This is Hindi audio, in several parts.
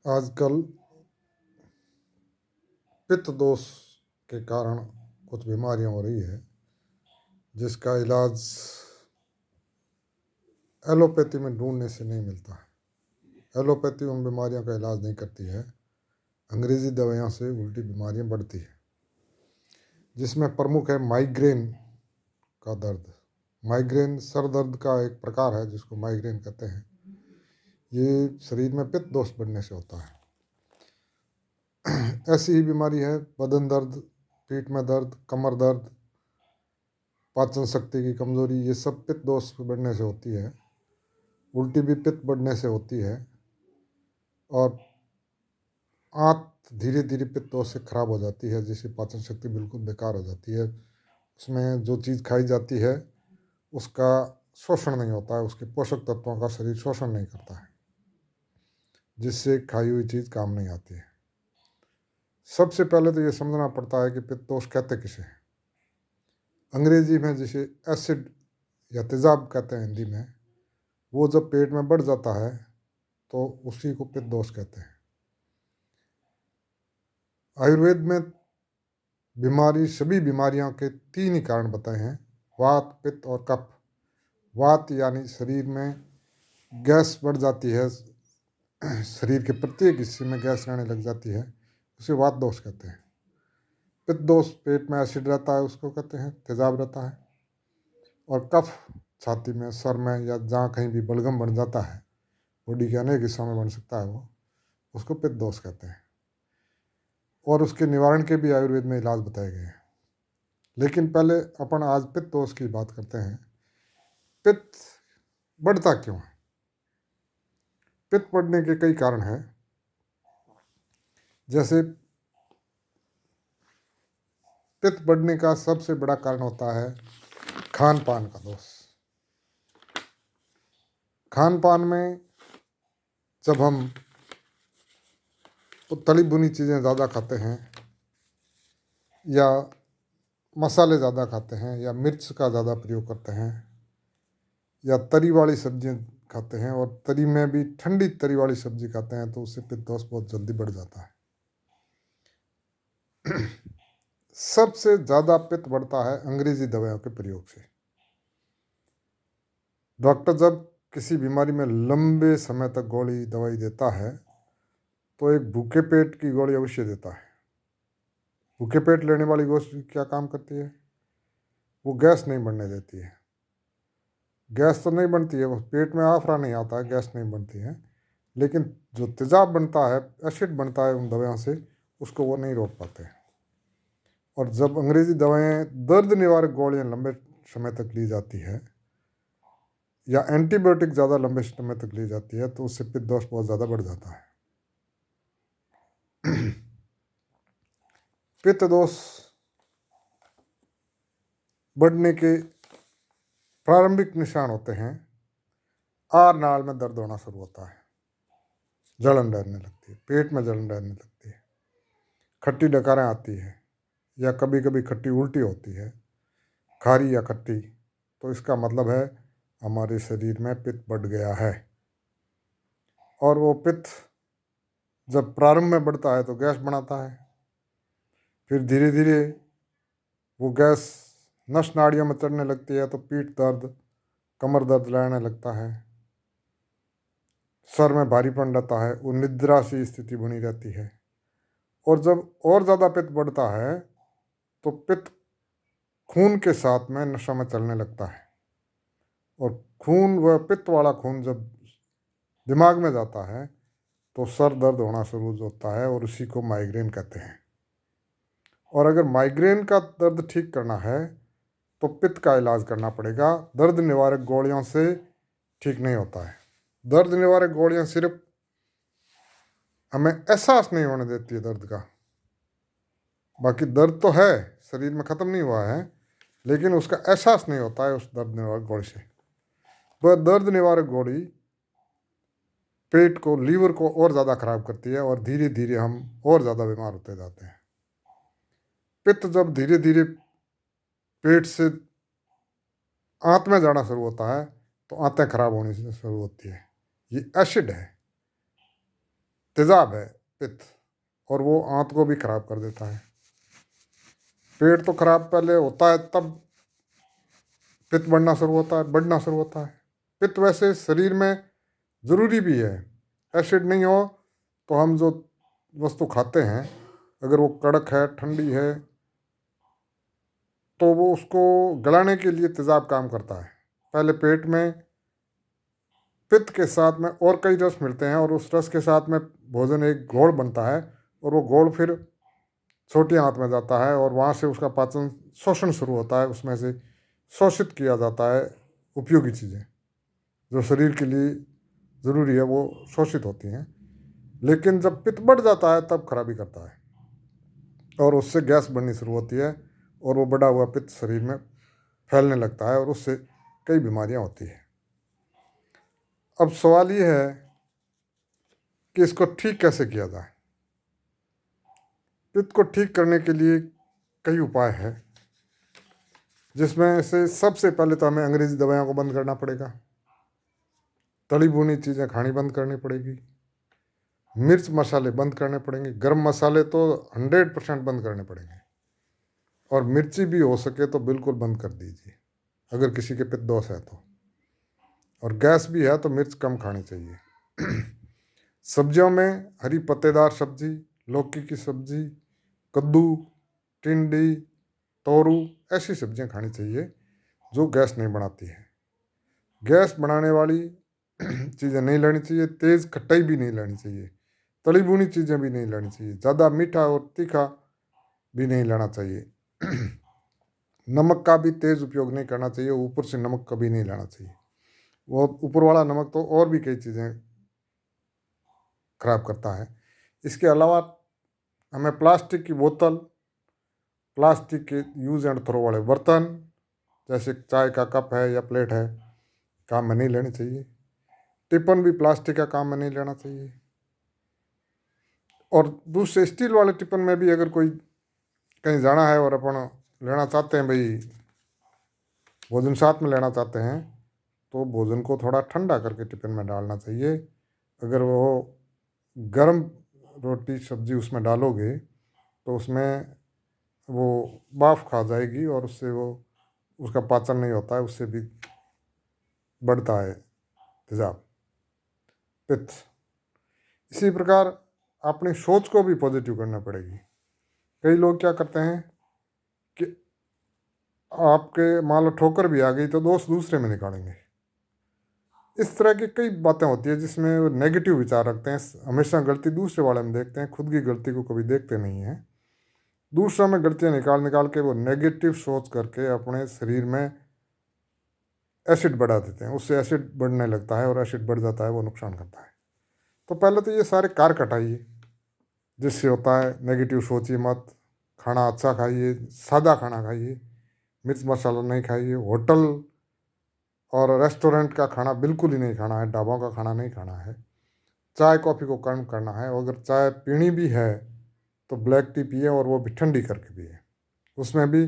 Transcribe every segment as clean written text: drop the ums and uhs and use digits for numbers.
आजकल पित्त दोष के कारण कुछ बीमारियां हो रही है जिसका इलाज एलोपैथी में ढूंढने से नहीं मिलता है। एलोपैथी उन बीमारियों का इलाज नहीं करती है। अंग्रेज़ी दवाइयों से उल्टी बीमारियां बढ़ती है, जिसमें प्रमुख है माइग्रेन का दर्द। माइग्रेन सर दर्द का एक प्रकार है जिसको माइग्रेन कहते हैं। ये शरीर में पित्त दोष बढ़ने से होता है। ऐसी ही बीमारी है बदन दर्द, पीठ में दर्द, कमर दर्द, पाचन शक्ति की कमजोरी। ये सब पित्त दोष बढ़ने से होती है। उल्टी भी पित्त बढ़ने से होती है और आंत धीरे धीरे पित्त दोष से खराब हो जाती है, जिससे पाचन शक्ति बिल्कुल बेकार हो जाती है। उसमें जो चीज़ खाई जाती है उसका शोषण नहीं होता है, उसके पोषक तत्वों का शरीर शोषण नहीं करता है, जिससे खाई हुई चीज़ काम नहीं आती है। सबसे पहले तो ये समझना पड़ता है कि पित्त दोष कहते किसे हैं। अंग्रेजी में जिसे एसिड या तेजाब कहते हैं हिंदी में, वो जब पेट में बढ़ जाता है तो उसी को पित्त दोष कहते हैं। आयुर्वेद में सभी बीमारियों के 3 ही कारण बताए हैं: वात, पित्त और कफ। वात यानी शरीर में गैस बढ़ जाती है, शरीर के प्रत्येक हिस्से में गैस रहने लग जाती है, उसे वात दोष कहते हैं। पित्त दोष पेट में एसिड रहता है, उसको कहते हैं तेजाब रहता है। और कफ छाती में, सर में या जहाँ कहीं भी बलगम बन जाता है, बॉडी के अनेक हिस्सों में बन सकता है, वो उसको पित्त दोष कहते हैं। और उसके निवारण के भी आयुर्वेद में इलाज बताए गए हैं। लेकिन पहले अपन आज पित्त दोष की बात करते हैं। पित्त बढ़ता क्यों है? पित्त बढ़ने के कई कारण हैं। जैसे पित्त बढ़ने का सबसे बड़ा कारण होता है खान पान का दोष। खान पान में जब हम तो तली भुनी चीज़ें ज़्यादा खाते हैं, या मसाले ज़्यादा खाते हैं, या मिर्च का ज़्यादा प्रयोग करते हैं, या तरी वाली सब्जियां खाते हैं, और तरी में भी ठंडी तरी वाली सब्जी खाते हैं, तो उससे पित्त दोष बहुत जल्दी बढ़ जाता है। सबसे ज़्यादा पित्त बढ़ता है अंग्रेजी दवाइयों के प्रयोग से। डॉक्टर जब किसी बीमारी में लंबे समय तक गोली दवाई देता है तो एक भूखे पेट की गोली अवश्य देता है। भूखे पेट लेने वाली गोली क्या काम करती है? वो गैस नहीं बनने देती है। गैस तो नहीं बनती है, वो पेट में आफरा नहीं आता है, गैस नहीं बनती है, लेकिन जो तेजाब बनता है, एसिड बनता है उन दवाओं से, उसको वो नहीं रोक पाते। और जब अंग्रेज़ी दवाएं दर्द निवारक गोलियां लंबे समय तक ली जाती है, या एंटीबायोटिक ज़्यादा लंबे समय तक ली जाती है, तो उससे पित्त दोष बहुत ज़्यादा बढ़ जाता है। पित्त दोष बढ़ने के प्रारंभिक निशान होते हैं। आर नाल में दर्द होना शुरू होता है, जलन रहने लगती है, पेट में जलन रहने लगती है, खट्टी डकारें आती है, या कभी कभी खट्टी उल्टी होती है, खारी या खट्टी, तो इसका मतलब है हमारे शरीर में पित्त बढ़ गया है। और वो पित्त जब प्रारंभ में बढ़ता है तो गैस बनाता है, फिर धीरे धीरे वो गैस नस नाड़ियों में चढ़ने लगती है, तो पीठ दर्द, कमर दर्द रहने लगता है, सर में भारीपन रहता है, वो निद्रा सी स्थिति बनी रहती है। और जब और ज़्यादा पित्त बढ़ता है तो पित्त खून के साथ में नशा में चलने लगता है, और खून, वह पित्त वाला खून जब दिमाग में जाता है तो सर दर्द होना शुरू होता है, और उसी को माइग्रेन कहते हैं। और अगर माइग्रेन का दर्द ठीक करना है तो पित्त का इलाज करना पड़ेगा। दर्द निवारक गोलियों से ठीक नहीं होता है। दर्द निवारक गोलियां सिर्फ हमें एहसास नहीं होने देती है दर्द का। बाकी दर्द तो है, शरीर में ख़त्म नहीं हुआ है, लेकिन उसका एहसास नहीं होता है उस दर्द निवारक गोली से। वह दर्द निवारक गोली पेट को, लीवर को और ज़्यादा ख़राब करती है, और धीरे धीरे हम और ज़्यादा बीमार होते जाते हैं। पित्त जब धीरे धीरे पेट से आंत में जाना शुरू होता है तो आंतें खराब होनी शुरू होती है। ये एसिड है, तेजाब है पित्त, और वो आंत को भी खराब कर देता है। पेट तो खराब पहले होता है, तब पित्त बढ़ना शुरू होता है। पित्त वैसे शरीर में ज़रूरी भी है। एसिड नहीं हो तो हम जो वस्तु खाते हैं, अगर वो कड़क है, ठंडी है, तो वो उसको गलाने के लिए तेजाब काम करता है। पहले पेट में पित्त के साथ में और कई रस मिलते हैं, और उस रस के साथ में भोजन एक घोल बनता है, और वो घोल फिर छोटी आंत में जाता है, और वहाँ से उसका पाचन शोषण शुरू होता है। उसमें से शोषित किया जाता है उपयोगी चीज़ें जो शरीर के लिए ज़रूरी है, वो शोषित होती हैं। लेकिन जब पित्त बढ़ जाता है तब खराबी करता है, और उससे गैस बननी शुरू होती है, और वो बढ़ा हुआ पित्त शरीर में फैलने लगता है, और उससे कई बीमारियां होती है। अब सवाल ये है कि इसको ठीक कैसे किया जाए। पित्त को ठीक करने के लिए कई उपाय हैं, जिसमें से सबसे पहले तो हमें अंग्रेजी दवाइयों को बंद करना पड़ेगा, तली भुनी चीज़ें खानी बंद करनी पड़ेगी, मिर्च मसाले बंद करने पड़ेंगे, गर्म मसाले तो 100% बंद करने पड़ेंगे, और मिर्ची भी हो सके तो बिल्कुल बंद कर दीजिए अगर किसी के पित्त दोष है तो। और गैस भी है तो मिर्च कम खानी चाहिए। सब्जियों में हरी पत्तेदार सब्जी, लौकी की सब्जी, कद्दू, टिंडी, तोरू, ऐसी सब्जियां खानी चाहिए जो गैस नहीं बनाती है। गैस बनाने वाली चीज़ें नहीं लेनी चाहिए, तेज़ खटाई भी नहीं लेनी चाहिए, तली भुनी चीज़ें भी नहीं लेनी चाहिए, ज़्यादा मीठा और तीखा भी नहीं लेना चाहिए। नमक का भी तेज़ उपयोग नहीं करना चाहिए, ऊपर से नमक कभी नहीं लेना चाहिए। वो ऊपर वाला नमक तो और भी कई चीज़ें खराब करता है। इसके अलावा हमें प्लास्टिक की बोतल, प्लास्टिक के यूज़ एंड थ्रो वाले बर्तन, जैसे चाय का कप है या प्लेट है, काम में नहीं लेनी चाहिए। टिफिन भी प्लास्टिक का काम में नहीं लेना चाहिए। और दूसरे स्टील वाले टिफिन में भी अगर कोई कहीं जाना है और अपन लेना चाहते हैं, भाई भोजन साथ में लेना चाहते हैं, तो भोजन को थोड़ा ठंडा करके टिफिन में डालना चाहिए। अगर वो गर्म रोटी सब्जी उसमें डालोगे तो उसमें वो भाप खा जाएगी, और उससे वो उसका पाचन नहीं होता है, उससे भी बढ़ता है तेजाब, पित्त। इसी प्रकार अपनी सोच को भी पॉजिटिव करना पड़ेगी। कई लोग क्या करते हैं कि आपके मान लो ठोकर भी आ गई तो दोष दूसरे में निकालेंगे। इस तरह की कई बातें होती है जिसमें वो नेगेटिव विचार रखते हैं, हमेशा गलती दूसरे वाले में देखते हैं, खुद की गलती को कभी देखते नहीं हैं। दूसरा में गलतियाँ निकाल निकाल के वो नेगेटिव सोच करके अपने शरीर में एसिड बढ़ा देते हैं, उससे एसिड बढ़ने लगता है, और एसिड बढ़ जाता है, वो नुकसान करता है। तो पहले तो ये सारे कार हटाइए जिससे होता है। नेगेटिव सोचिए मत, खाना अच्छा खाइए, सादा खाना खाइए, मिर्च मसाला नहीं खाइए, होटल और रेस्टोरेंट का खाना बिल्कुल ही नहीं खाना है, ढाबों का खाना नहीं खाना है। चाय कॉफ़ी को कम करना है, और अगर चाय पीनी भी है तो ब्लैक टी पिए, और वो भी ठंडी करके पिए। उसमें भी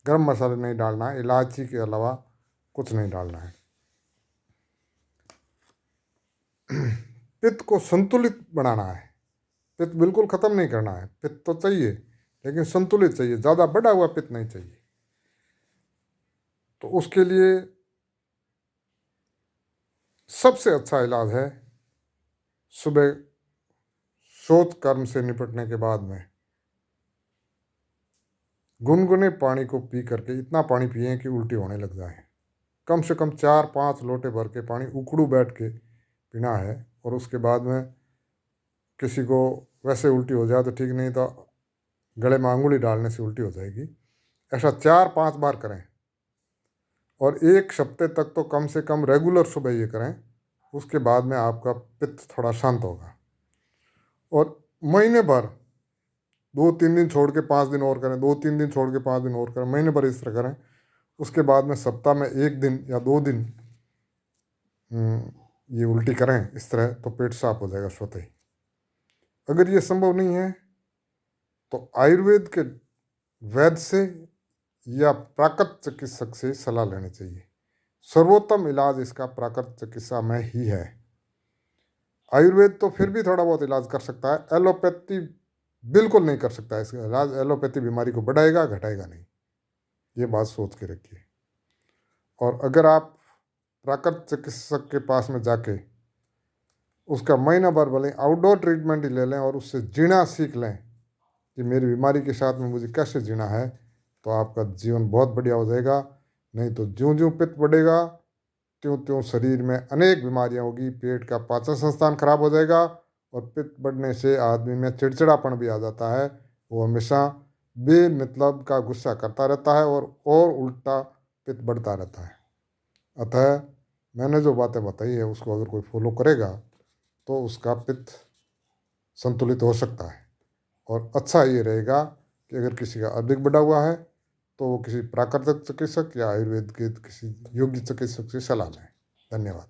गर्म मसाले नहीं डालना है, इलायची के अलावा कुछ नहीं डालना है। पित्त को संतुलित बनाना है, पित्त बिल्कुल ख़त्म नहीं करना है। पित्त तो चाहिए लेकिन संतुलित चाहिए, ज़्यादा बढ़ा हुआ पित्त नहीं चाहिए। तो उसके लिए सबसे अच्छा इलाज है सुबह शौच कर्म से निपटने के बाद में गुनगुने पानी को पी करके, इतना पानी पिए कि उल्टी होने लग जाए। कम से कम 4-5 लोटे भर के पानी उकड़ू बैठ के पीना है। और उसके बाद में किसी को वैसे उल्टी हो जाए तो ठीक, नहीं तो गले में अंगुली डालने से उल्टी हो जाएगी। ऐसा 4-5 बार करें, और 1 हफ्ते तक तो कम से कम रेगुलर सुबह ये करें। उसके बाद में आपका पित्त थोड़ा शांत होगा। और महीने भर 2-3 दिन छोड़ के 5 दिन और करें, 2-3 दिन छोड़ के 5 दिन और करें, महीने भर इस तरह करें। उसके बाद में सप्ताह में 1 दिन या 2 दिन ये उल्टी करें इस तरह, तो पेट साफ हो जाएगा स्वतः ही। अगर ये संभव नहीं है तो आयुर्वेद के वैद्य से या प्राकृत चिकित्सक से सलाह लेनी चाहिए। सर्वोत्तम इलाज इसका प्राकृत चिकित्सा में ही है। आयुर्वेद तो फिर भी थोड़ा बहुत इलाज कर सकता है, एलोपैथी बिल्कुल नहीं कर सकता है इसका इलाज। एलोपैथी बीमारी को बढ़ाएगा, घटाएगा नहीं। ये बात सोच के रखिए। और अगर आप प्राकृतिक चिकित्सक के पास में जाके उसका महीना भर भले आउटडोर ट्रीटमेंट ही ले लें और उससे जीना सीख लें कि मेरी बीमारी के साथ में मुझे कैसे जीना है, तो आपका जीवन बहुत बढ़िया हो जाएगा। नहीं तो ज्यों ज्यों पित्त बढ़ेगा त्यों त्यों शरीर में अनेक बीमारियां होगी, पेट का पाचन संस्थान खराब हो जाएगा और पित्त बढ़ने से आदमी में चिड़चिड़ापन भी आ जाता है। वो हमेशा बेमतलब का गुस्सा करता रहता है और उल्टा पित्त बढ़ता रहता है। अतः मैंने जो बातें बताई है उसको अगर कोई फॉलो करेगा तो उसका पित्त संतुलित हो सकता है। और अच्छा ये रहेगा कि अगर किसी का अधिक बढ़ा हुआ है तो वो किसी प्राकृतिक चिकित्सक या आयुर्वेद के किसी योग्य चिकित्सक से सलाह लें। धन्यवाद।